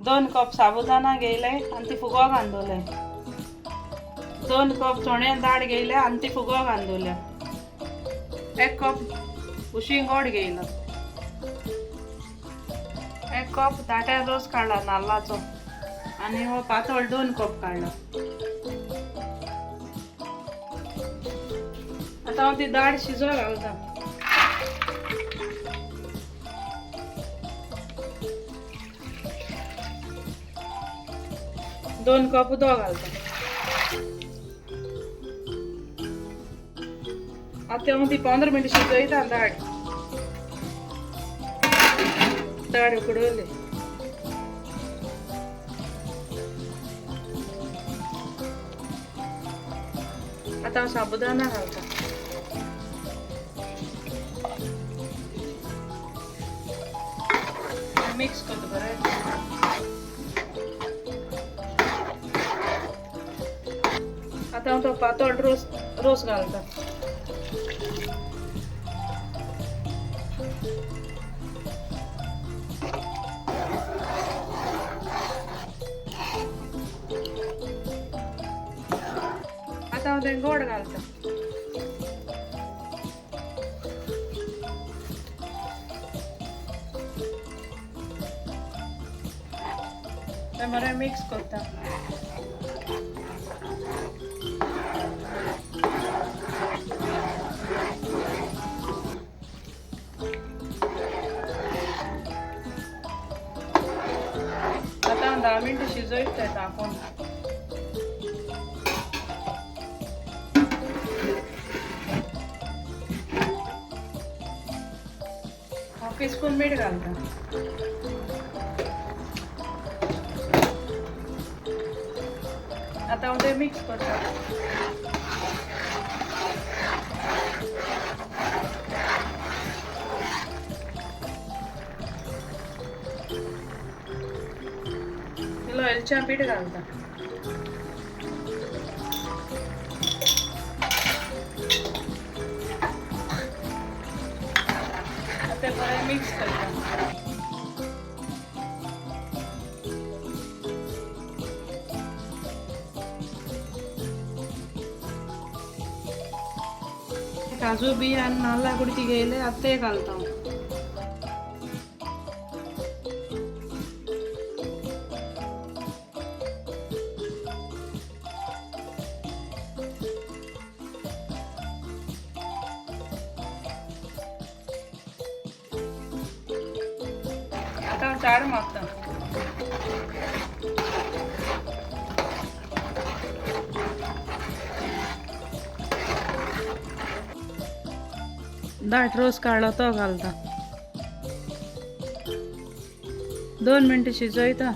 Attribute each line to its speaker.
Speaker 1: 2 cup साबुदाणा घेयले आणि ती फुगो घालूले. 2 cup चणे डाळ घेयले आणि ती फुगो घालूले. 1 कप उशीं गोड घेयला. 1 कप दाट्या रोस काढला नाल्लाचो आणि हो पातळ 2 कप काढला. आता हांव ती डाळ शिजोवंक घालता. दोन कप उदक घालता. आता हांव ती 15 मिनिट शिजयता डाळ उकडवली. आता हांव साबुदाणा घालता. मिक्स करता बरें. आता हांव तो पातळ रोस घालता. आता हांव तें गोड घालता. तें बरें मिक्स करता. आता 10 मिनिट शिजोयता तापोवन. हाफ टीस्पून मीठ घालता. आता हांव तें मिक्स करता. इल्लो वेलच्या पीठ घालता. आता बरें मिक्स करता. काजू बी आणि नाल्ला कुडकी घेयले आता ते घालता. आता चाड मारता. दाट रोस काढला तो घालता. 2 मिनिट शिजयता.